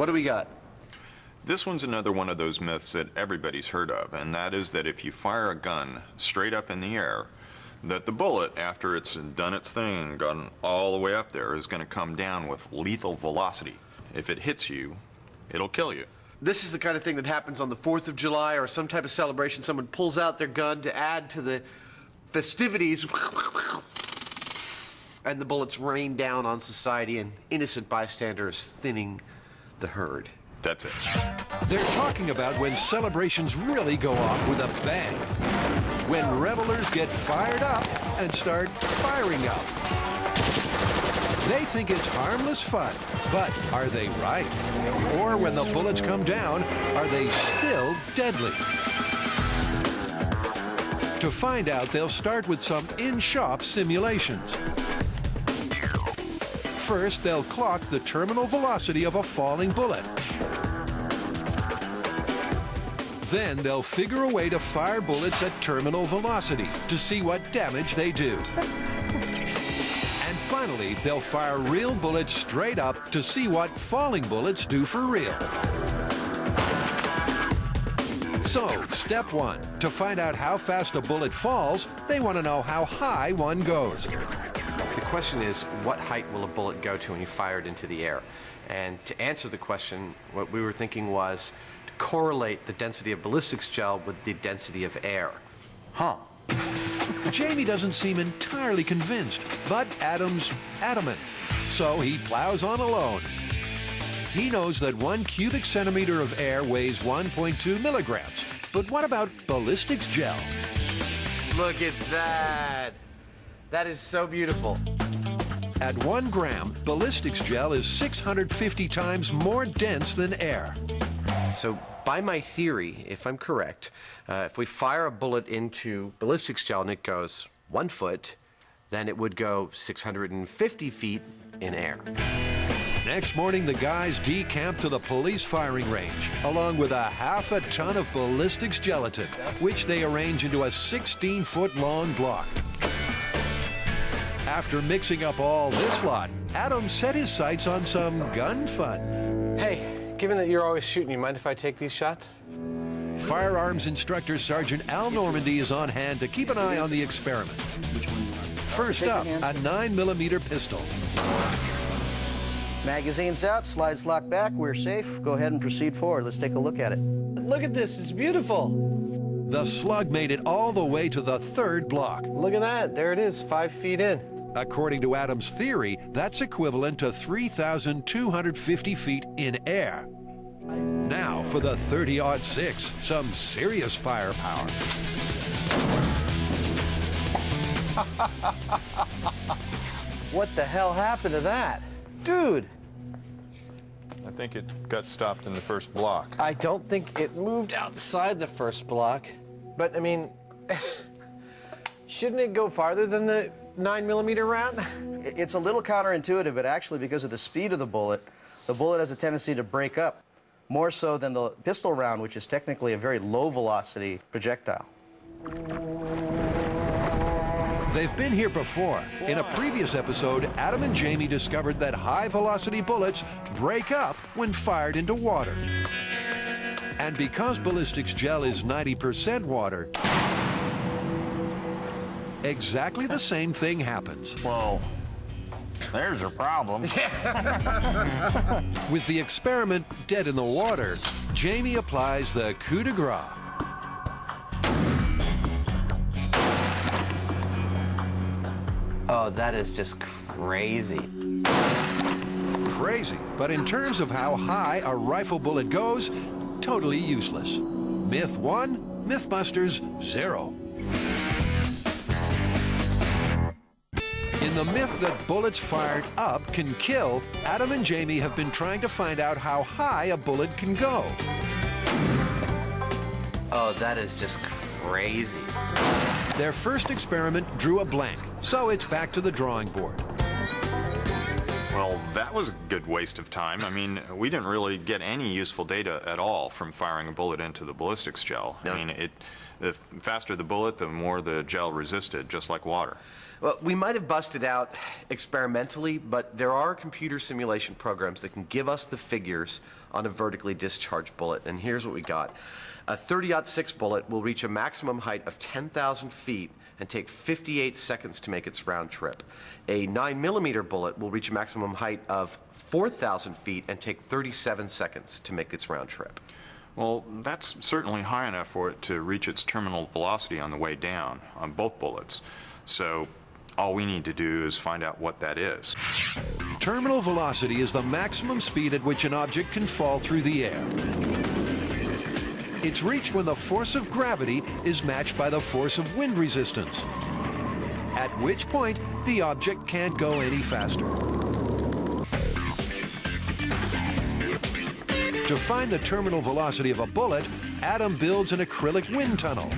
What do we got? This one's another one of those myths that everybody's heard of, and that is that if you fire a gun straight up in the air, that the bullet, after it's done its thing and gone all the way up there, is going to come down with lethal velocity. If it hits you, it'll kill you. This is the kind of thing that happens on the 4th of July or some type of celebration. Someone pulls out their gun to add to the festivities, and the bullets rain down on society and innocent bystanders, thinning the herd. That's it. They're talking about when celebrations really go off with a bang. When revelers get fired up and start firing up. They think it's harmless fun, but are they right? Or when the bullets come down, are they still deadly? To find out, they'll start with some in-shop simulations. First, they'll clock the terminal velocity of a falling bullet. Then they'll figure a way to fire bullets at terminal velocity to see what damage they do. And finally, they'll fire real bullets straight up to see what falling bullets do for real. So, step one, to find out how fast a bullet falls, they want to know how high one goes. The question is, what height will a bullet go to when you fire it into the air? And to answer the question, what we were thinking was to correlate the density of ballistics gel with the density of air. Huh. Jamie doesn't seem entirely convinced, but Adam's adamant. So he plows on alone. He knows that 1 cubic centimeter of air weighs 1.2 milligrams. But what about ballistics gel? Look at that. That is so beautiful. At 1 gram, ballistics gel is 650 times more dense than air. So by my theory, if I'm correct, if we fire a bullet into ballistics gel and it goes 1 foot, then it would go 650 feet in air. Next morning, the guys decamp to the police firing range, along with a half a ton of ballistics gelatin, which they arrange into a 16-foot-long block. After mixing up all this lot, Adam set his sights on some gun fun. Hey, given that you're always shooting, you mind if I take these shots? Firearms instructor Sergeant Al Normandy is on hand to keep an eye on the experiment. First up, a 9mm pistol. Magazine's out, slides locked back, we're safe. Go ahead and proceed forward. Let's take a look at it. Look at this, it's beautiful. The slug made it all the way to the 3rd block. Look at that, there it is, 5 feet in. According to Adam's theory, that's equivalent to 3,250 feet in air. Now for the 30-06, some serious firepower. What the hell happened to that? Dude! I think it got stopped in the first block. I don't think it moved outside the first block. But, I mean, shouldn't it go farther than the 9mm round? It's a little counterintuitive, but actually because of the speed of the bullet has a tendency to break up, more so than the pistol round, which is technically a very low-velocity projectile. They've been here before. In a previous episode, Adam and Jamie discovered that high-velocity bullets break up when fired into water. And because ballistics gel is 90% water, exactly the same thing happens. Well, there's your problem. With the experiment dead in the water, Jamie applies the coup de grace. Oh, that is just crazy. Crazy, but in terms of how high a rifle bullet goes, totally useless. Myth 1, Mythbusters 0. In the myth that bullets fired up can kill, Adam and Jamie have been trying to find out how high a bullet can go. Oh, that is just crazy. Their first experiment drew a blank, so it's back to the drawing board. Well, that was a good waste of time. I mean, we didn't really get any useful data at all from firing a bullet into the ballistics gel. No. I mean, The faster the bullet, the more the gel resisted, just like water. Well, we might have busted out experimentally, but there are computer simulation programs that can give us the figures on a vertically discharged bullet. And here's what we got. A 30-06 bullet will reach a maximum height of 10,000 feet and take 58 seconds to make its round trip. A 9mm bullet will reach a maximum height of 4,000 feet and take 37 seconds to make its round trip. Well, that's certainly high enough for it to reach its terminal velocity on the way down on both bullets. So all we need to do is find out what that is. Terminal velocity is the maximum speed at which an object can fall through the air. It's reached when the force of gravity is matched by the force of wind resistance, at which point the object can't go any faster. To find the terminal velocity of a bullet, Adam builds an acrylic wind tunnel.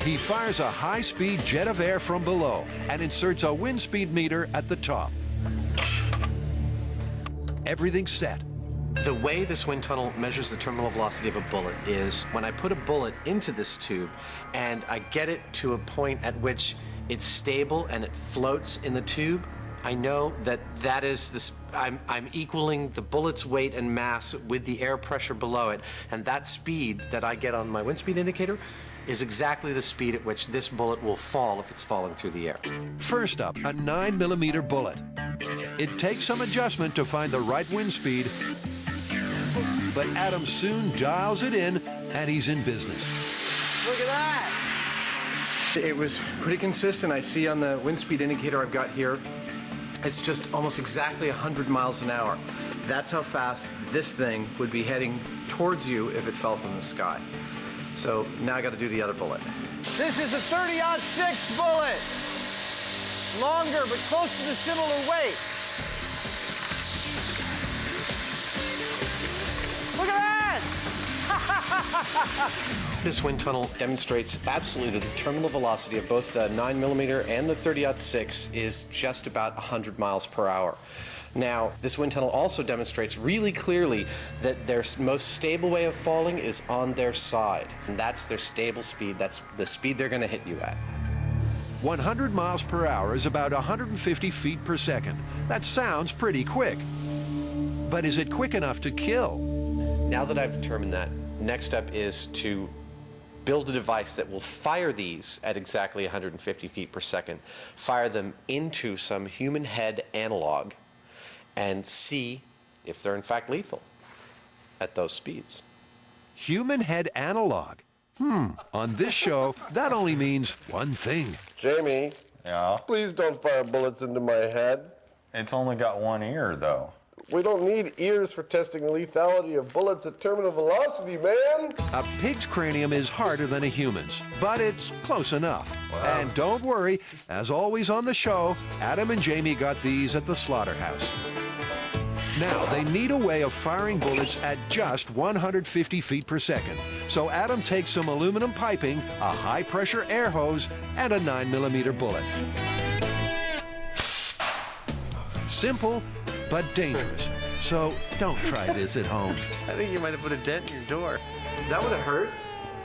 He fires a high-speed jet of air from below and inserts a wind speed meter at the top. Everything's set. The way this wind tunnel measures the terminal velocity of a bullet is when I put a bullet into this tube and I get it to a point at which it's stable and it floats in the tube, I know that that is this. I'm equaling the bullet's weight and mass with the air pressure below it, and that speed that I get on my wind speed indicator is exactly the speed at which this bullet will fall if it's falling through the air. First up, a 9mm bullet. It takes some adjustment to find the right wind speed, but Adam soon dials it in, and he's in business. Look at that! It was pretty consistent. I see on the wind speed indicator I've got here, it's just almost exactly 100 miles an hour. That's how fast this thing would be heading towards you if it fell from the sky. So now I got to do the other bullet. This is a 30-06 bullet. Longer, but close to the similar weight. Look at that! This wind tunnel demonstrates absolutely that the terminal velocity of both the 9mm and the 30-06 is just about 100 miles per hour. Now, this wind tunnel also demonstrates really clearly that their most stable way of falling is on their side. And that's their stable speed. That's the speed they're going to hit you at. 100 miles per hour is about 150 feet per second. That sounds pretty quick. But is it quick enough to kill? Now that I've determined that, next up is to build a device that will fire these at exactly 150 feet per second, fire them into some human head analog, and see if they're in fact lethal at those speeds. Human head analog. On this show, that only means one thing. Jamie, Yeah. please don't fire bullets into my head. It's only got one ear, though. We don't need ears for testing the lethality of bullets at terminal velocity, man. A pig's cranium is harder than a human's, but it's close enough. And don't worry, as always on the show, Adam and Jamie got these at the slaughterhouse. Now, they need a way of firing bullets at just 150 feet per second. So Adam takes some aluminum piping, a high-pressure air hose, and a 9mm bullet. Simple, but dangerous. So don't try this at home. I think you might have put a dent in your door. That would have hurt.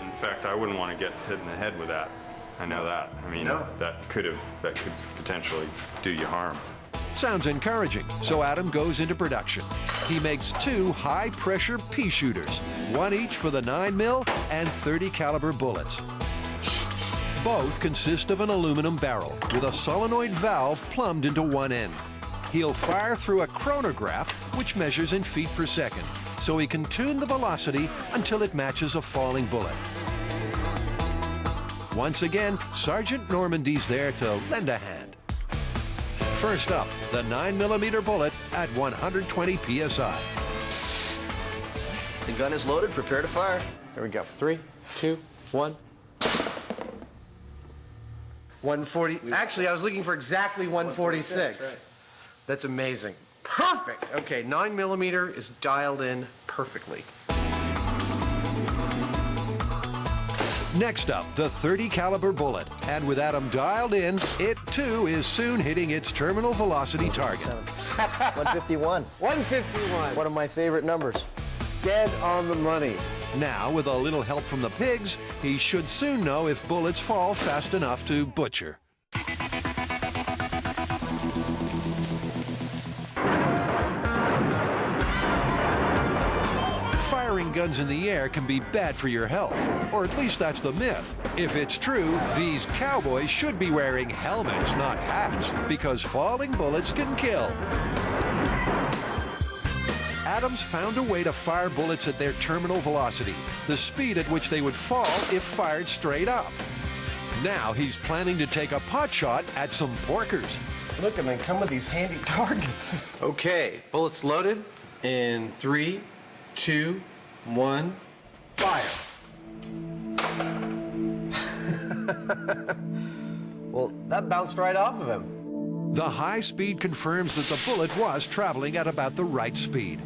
In fact, I wouldn't want to get hit in the head with that. I know that. I mean, that could potentially do you harm. Sounds encouraging, so Adam goes into production. He makes 2 high-pressure pea shooters, one each for the 9mm and 30 caliber bullets. Both consist of an aluminum barrel with a solenoid valve plumbed into one end. He'll fire through a chronograph, which measures in feet per second, so he can tune the velocity until it matches a falling bullet. Once again, Sergeant Normandy's there to lend a hand. First up, the 9mm bullet at 120 psi. The gun is loaded, prepare to fire. Here we go. 3, 2, 1. 140. Actually, I was looking for exactly 146. That's amazing. Perfect. Okay, 9mm is dialed in perfectly. Next up, the 30 caliber bullet. And with Adam dialed in, it too is soon hitting its terminal velocity target. 151. 151. One of my favorite numbers. Dead on the money. Now, with a little help from the pigs, he should soon know if bullets fall fast enough to butcher. Firing guns in the air can be bad for your health, or at least that's the myth. If it's true, these cowboys should be wearing helmets, not hats, because falling bullets can kill. Adams found a way to fire bullets at their terminal velocity, the speed at which they would fall if fired straight up. Now he's planning to take a pot shot at some porkers. Look, and they come with these handy targets. Okay, bullets loaded in 3, 2, 1, fire. Well, that bounced right off of him. The high speed confirms that the bullet was traveling at about the right speed.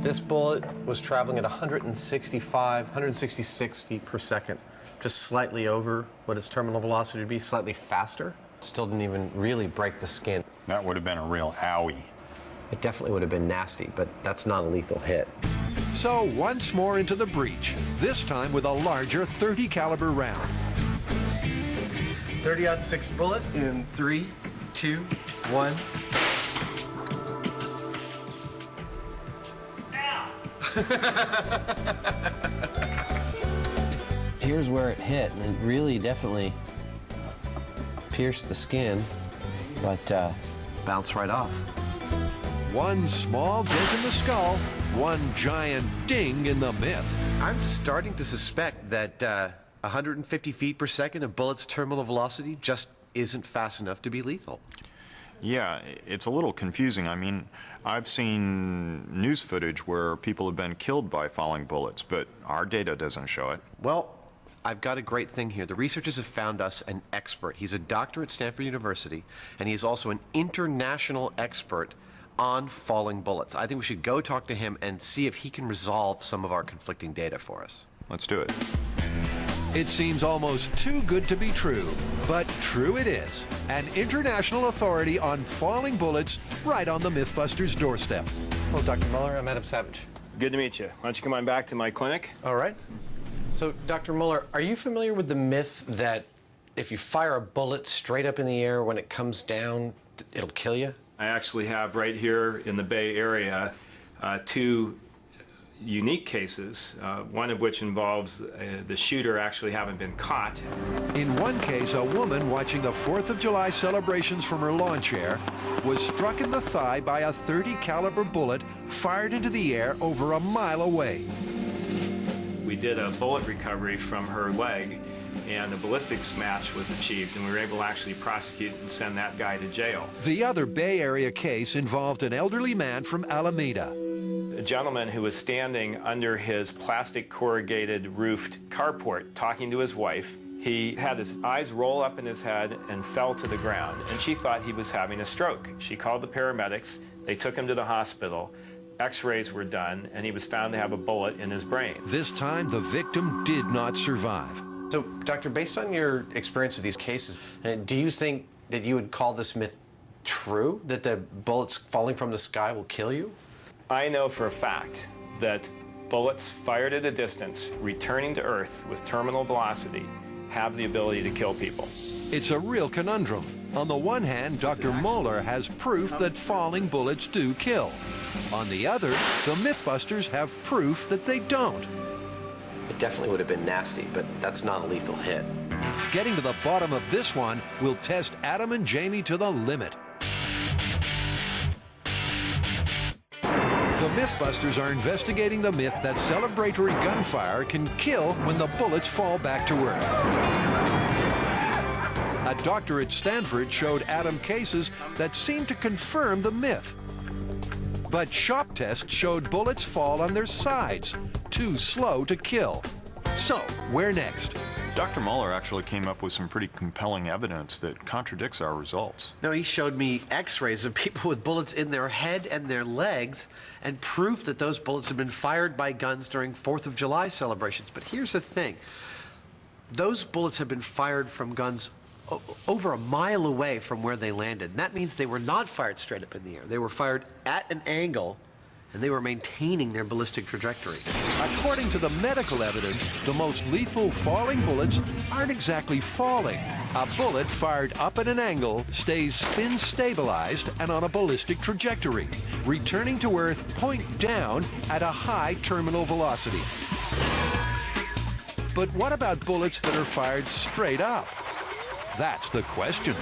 This bullet was traveling at 166 feet per second, just slightly over what its terminal velocity would be, slightly faster. Still didn't even really break the skin. That would have been a real owie. It definitely would have been nasty, but that's not a lethal hit. So once more into the breach, this time with a larger .30 caliber round. 30-06 bullet in 3, 2, 1. Here's where it hit, and it really definitely pierced the skin, but bounced right off. One small dent in the skull, one giant ding in the myth. I'm starting to suspect that 150 feet per second of bullet's terminal velocity just isn't fast enough to be lethal. Yeah, it's a little confusing. I mean, I've seen news footage where people have been killed by falling bullets, but our data doesn't show it. Well, I've got a great thing here. The researchers have found us an expert. He's a doctor at Stanford University, and he is also an international expert on falling bullets. I think we should go talk to him and see if he can resolve some of our conflicting data for us. Let's do it. It seems almost too good to be true, but true it is. An international authority on falling bullets right on the Mythbusters' doorstep. Hello, Dr. Muller. I'm Adam Savage. Good to meet you. Why don't you come on back to my clinic? All right. So, Dr. Muller, are you familiar with the myth that if you fire a bullet straight up in the air, when it comes down, it'll kill you? I actually have right here in the Bay Area 2 unique cases, one of which involves the shooter actually having been caught. In one case, a woman watching the 4th of July celebrations from her lawn chair was struck in the thigh by a .30 caliber bullet fired into the air over a mile away. We did a bullet recovery from her leg, and a ballistics match was achieved, and we were able to actually prosecute and send that guy to jail. The other Bay Area case involved an elderly man from Alameda. A gentleman who was standing under his plastic corrugated roofed carport talking to his wife. He had his eyes roll up in his head and fell to the ground, and she thought he was having a stroke. She called the paramedics. They took him to the hospital. X-rays were done, and he was found to have a bullet in his brain. This time, the victim did not survive. So, Doctor, based on your experience with these cases, do you think that you would call this myth true, that the bullets falling from the sky will kill you? I know for a fact that bullets fired at a distance, returning to Earth with terminal velocity, have the ability to kill people. It's a real conundrum. On the one hand, Dr. Moeller has proof that falling bullets do kill. On the other, the Mythbusters have proof that they don't. It definitely would have been nasty, but that's not a lethal hit. Getting to the bottom of this one will test Adam and Jamie to the limit. The Mythbusters are investigating the myth that celebratory gunfire can kill when the bullets fall back to Earth. A doctor at Stanford showed Adam cases that seemed to confirm the myth. But shop tests showed bullets fall on their sides, too slow to kill. So, where next? Dr. Muller actually came up with some pretty compelling evidence that contradicts our results. No, he showed me x-rays of people with bullets in their head and their legs and proof that those bullets had been fired by guns during 4th of July celebrations. But here's the thing. Those bullets had been fired from guns over a mile away from where they landed. And that means they were not fired straight up in the air. They were fired at an angle and they were maintaining their ballistic trajectory. According to the medical evidence, the most lethal falling bullets aren't exactly falling. A bullet fired up at an angle stays spin stabilized and on a ballistic trajectory, returning to Earth point down at a high terminal velocity. But what about bullets that are fired straight up? That's the question.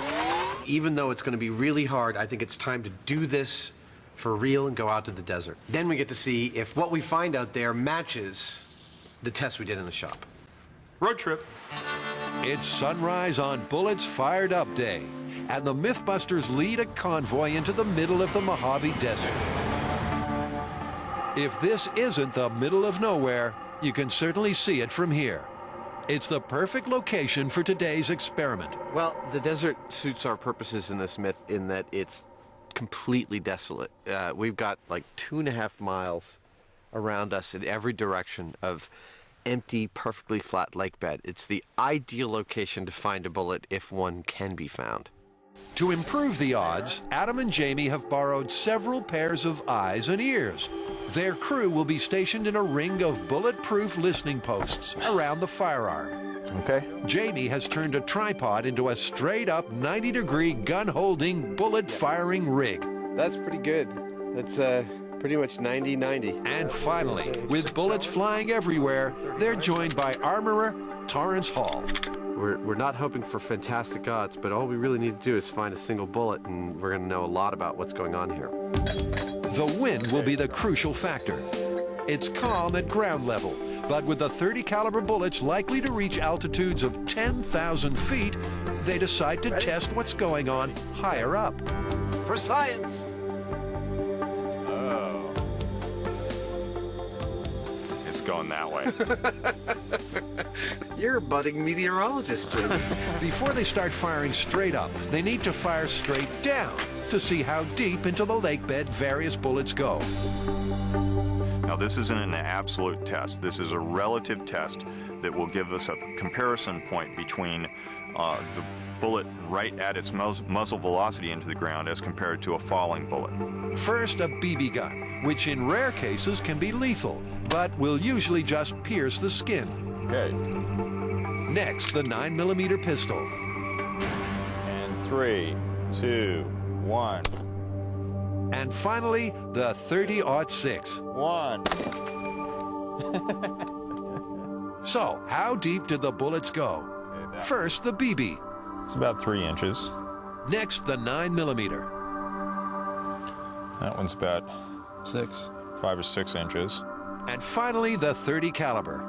Even though it's going to be really hard, I think it's time to do this for real and go out to the desert. Then we get to see if what we find out there matches the test we did in the shop. Road trip. It's sunrise on Bullets Fired Up Day, and the Mythbusters lead a convoy into the middle of the Mojave Desert. If this isn't the middle of nowhere, you can certainly see it from here. It's the perfect location for today's experiment. Well, the desert suits our purposes in this myth in that it's completely desolate. We've got like 2.5 miles around us in every direction of empty, perfectly flat lake bed. It's the ideal location to find a bullet if one can be found. To improve the odds, Adam and Jamie have borrowed several pairs of eyes and ears. Their crew will be stationed in a ring of bulletproof listening posts around the firearm. Okay. Jamie has turned a tripod into a straight-up 90-degree gun-holding, bullet-firing rig. That's pretty good. That's pretty much 90-90. And finally, with bullets flying everywhere, they're joined by armorer Torrance Hall. We're not hoping for fantastic odds, but all we really need to do is find a single bullet, and we're going to know a lot about what's going on here. The wind will be the crucial factor. It's calm at ground level, but with the .30 caliber bullets likely to reach altitudes of 10,000 feet, they decide to test what's going on higher up. For science! Oh. It's going that way. You're a budding meteorologist, Jamie. Before they start firing straight up, they need to fire straight down to see how deep into the lake bed various bullets go. Now, this isn't an absolute test. This is a relative test that will give us a comparison point between the bullet right at its muzzle velocity into the ground as compared to a falling bullet. First, a BB gun, which in rare cases can be lethal, but will usually just pierce the skin. Okay. Next, the 9mm pistol. And 3, 2, 1. And finally, the .30-06. 1. So, how deep did the bullets go? First, the BB. It's about 3 inches. Next, the 9mm. That one's about 5 or 6 inches. And finally, the .30 caliber.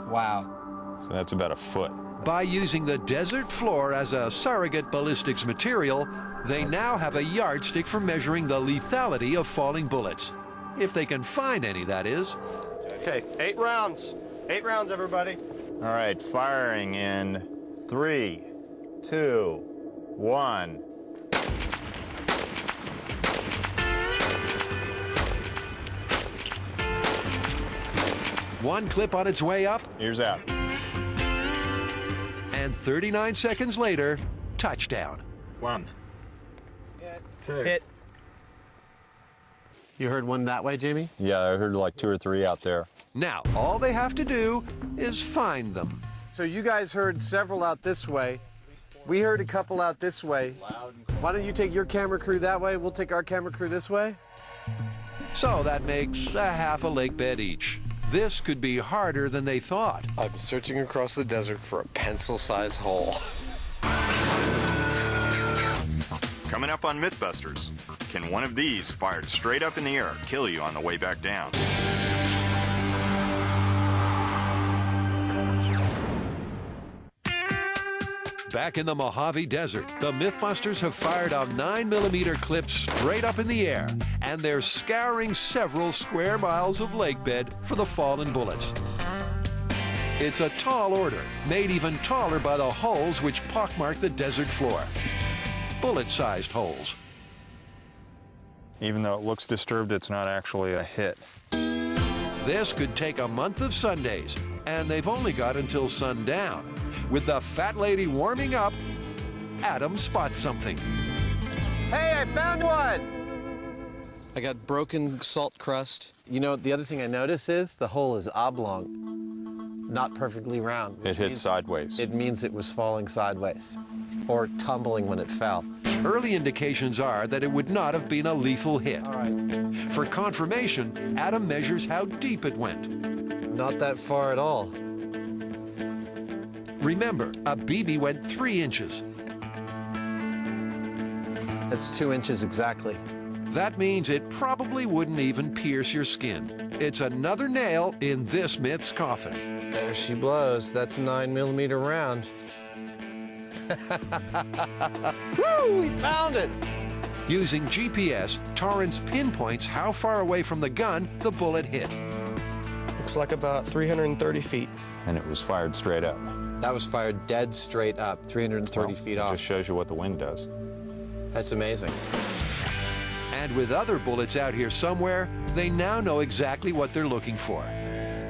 Wow. So that's about a foot. By using the desert floor as a surrogate ballistics material, they now have a yardstick for measuring the lethality of falling bullets. If they can find any, that is. Okay, 8 rounds. 8 rounds, everybody. All right, firing in 3, 2, 1. One clip on its way up, Ears out. and 39 seconds later, touchdown. 1. 2. Hit. You heard one that way, Jamie? Yeah, I heard like 2 or 3 out there. Now, all they have to do is find them. So you guys heard several out this way. We heard a couple out this way. Why don't you take your camera crew that way? We'll take our camera crew this way. So that makes a half a lake bed each. This could be harder than they thought. I'm searching across the desert for a pencil-sized hole. Coming up on Mythbusters, can one of these fired straight up in the air kill you on the way back down? Back in the Mojave Desert, the Mythbusters have fired a 9mm clip straight up in the air, and they're scouring several square miles of lake bed for the fallen bullets. It's a tall order, made even taller by the holes which pockmark the desert floor. Bullet-sized holes. Even though it looks disturbed, it's not actually a hit. This could take a month of Sundays, and they've only got until sundown. With the fat lady warming up, Adam spots something. Hey, I found one! I got broken salt crust. You know, the other thing I notice is the hole is oblong, not perfectly round. It hit sideways. It means it was falling sideways or tumbling when it fell. Early indications are that it would not have been a lethal hit. All right, For confirmation, Adam measures how deep it went. not that far at all. Remember, a BB went 3 inches. That's 2 inches exactly. That means it probably wouldn't even pierce your skin. It's another nail in this myth's coffin. There she blows. That's a 9mm round. Woo! We found it! Using GPS, Torrance pinpoints how far away from the gun the bullet hit. Looks like about 330 feet. And it was fired straight up. That was fired dead straight up, 330 feet It off. just shows you what the wind does. That's amazing. And with other bullets out here somewhere, they now know exactly what they're looking for.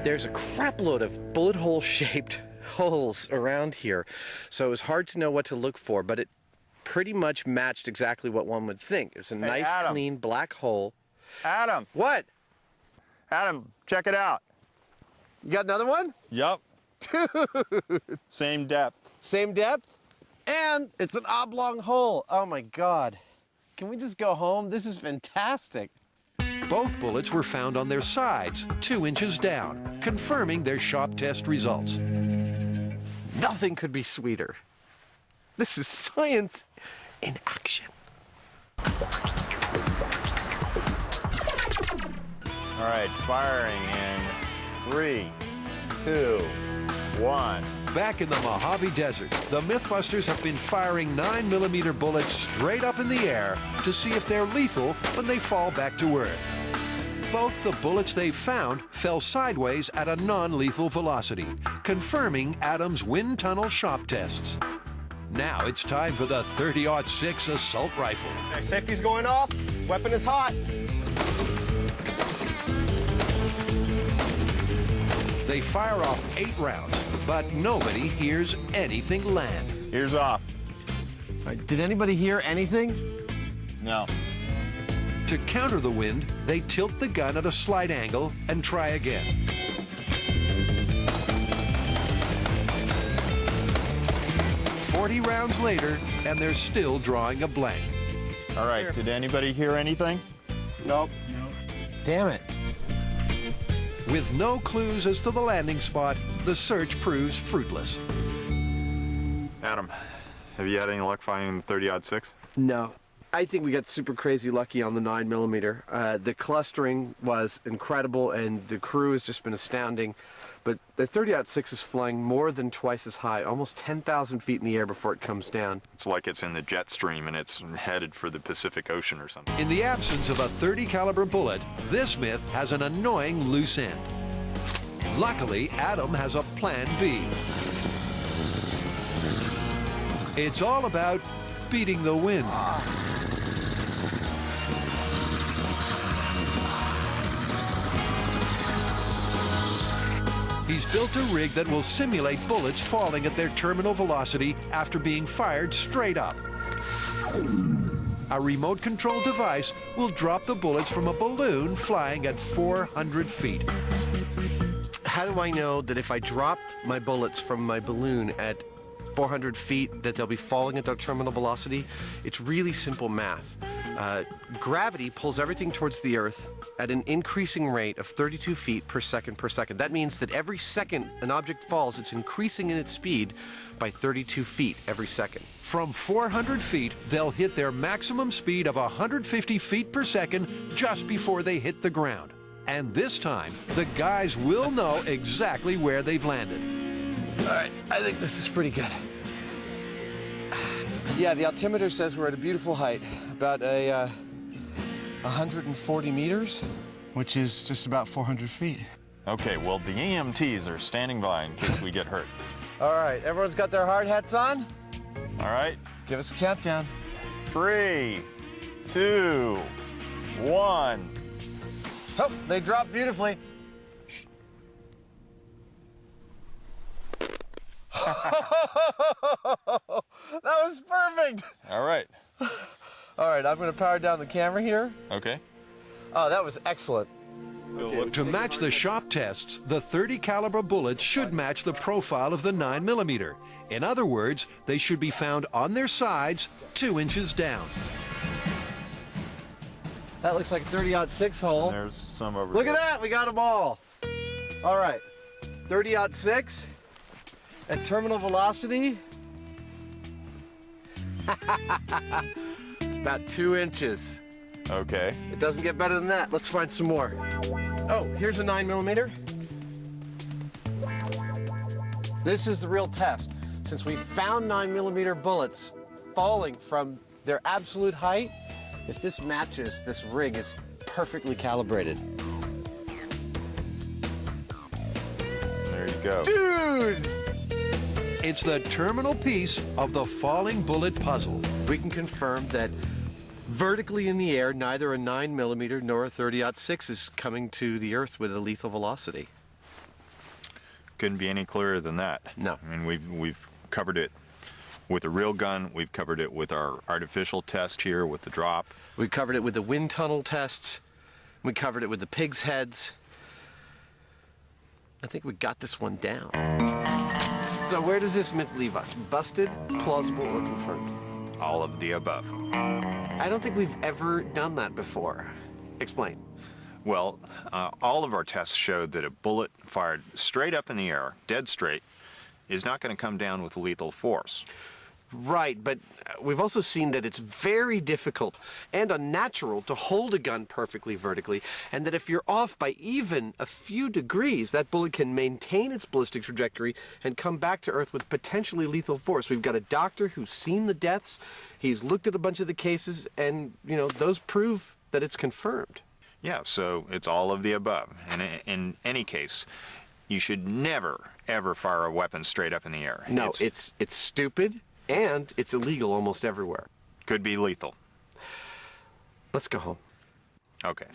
There's a crap load of bullet hole shaped holes around here, so it was hard to know what to look for, but it pretty much matched exactly what one would think. It was a nice, Adam. clean black hole. Adam, What? Adam, check it out. You got another one? Yup. Same depth. Same depth? And it's an oblong hole. Oh my God. Can we just go home? This is fantastic. Both bullets were found on their sides, 2 inches down, confirming their shop test results. Nothing could be sweeter. This is science in action. All right, firing in 3, 2, 1. Back in the Mojave Desert, the Mythbusters have been firing 9mm bullets straight up in the air to see if they're lethal when they fall back to Earth. Both the bullets they found fell sideways at a non-lethal velocity, confirming Adam's wind tunnel shop tests. Now it's time for the 30-06 assault rifle. Safety's going off. Weapon is hot. They fire off 8 rounds, but nobody hears anything land. Ears off. Did anybody hear anything? No. To counter the wind, they tilt the gun at a slight angle and try again. "40 rounds later, and they're still drawing a blank. All right, did anybody hear anything? Nope. Damn it. With no clues as to the landing spot, the search proves fruitless. Adam, have you had any luck finding the 30-06? No. I think we got super crazy lucky on the 9mm. The clustering was incredible, and the crew has just been astounding. But the 30-06 is flying more than twice as high, almost 10,000 feet in the air before it comes down. It's like it's in the jet stream and it's headed for the Pacific Ocean or something. In the absence of a .30 caliber bullet, this myth has an annoying loose end. Luckily, Adam has a plan B. It's all about beating the wind. He's built a rig that will simulate bullets falling at their terminal velocity after being fired straight up. A remote-controlled device will drop the bullets from a balloon flying at 400 feet. How do I know that if I drop my bullets from my balloon at 400 feet that they'll be falling at their terminal velocity? It's really simple math. Gravity pulls everything towards the Earth at an increasing rate of 32 feet per second per second. That means that every second an object falls, it's increasing in its speed by 32 feet every second. From 400 feet, they'll hit their maximum speed of 150 feet per second just before they hit the ground. And this time, the guys will know exactly where they've landed. All right, I think this is pretty good. Yeah, the altimeter says we're at a beautiful height, about 140 meters, which is just about 400 feet. Okay, well, the EMTs are standing by in case we get hurt. All right, everyone's got their hard hats on? All right, Give us a countdown. 3, 2, 1. Oh, they dropped beautifully. That was perfect. All right. All right, I'm going to power down the camera here. Okay. Oh, that was excellent. To match the shop tests, the .30 caliber bullets should match the profile of the 9mm. In other words, they should be found on their sides, 2 inches down. That looks like a 30-06 hole. There's some over Look there. at that, we got them all. All right, 30-06 at terminal velocity. About 2 inches. Okay. It doesn't get better than that. Let's find some more. Oh, here's a 9mm. This is the real test. Since we found 9mm bullets falling from their absolute height, if this matches, this rig is perfectly calibrated. There you go. Dude! It's the terminal piece of the falling bullet puzzle. We can confirm that vertically in the air, neither a 9mm nor a 30-06 is coming to the Earth with a lethal velocity. Couldn't be any clearer than that. No. I mean, we've covered it with a real gun. We've covered it with our artificial test here with the drop. We covered it with the wind tunnel tests. We covered it with the pigs' heads. I think we got this one down. So where does this myth leave us? Busted, plausible, or confirmed? All of the above. I don't think we've ever done that before. Explain. Well, all of our tests showed that a bullet fired straight up in the air, dead straight, is not going to come down with lethal force. Right, but we've also seen that it's very difficult and unnatural to hold a gun perfectly vertically, and that if you're off by even a few degrees, that bullet can maintain its ballistic trajectory and come back to Earth with potentially lethal force. We've got a doctor who's seen the deaths, he's looked at a bunch of the cases, and, you know, those prove that it's confirmed. Yeah, so it's all of the above. And in any case, you should never, ever fire a weapon straight up in the air. No, it's stupid. And it's illegal almost everywhere. Could be lethal. Let's go home. Okay.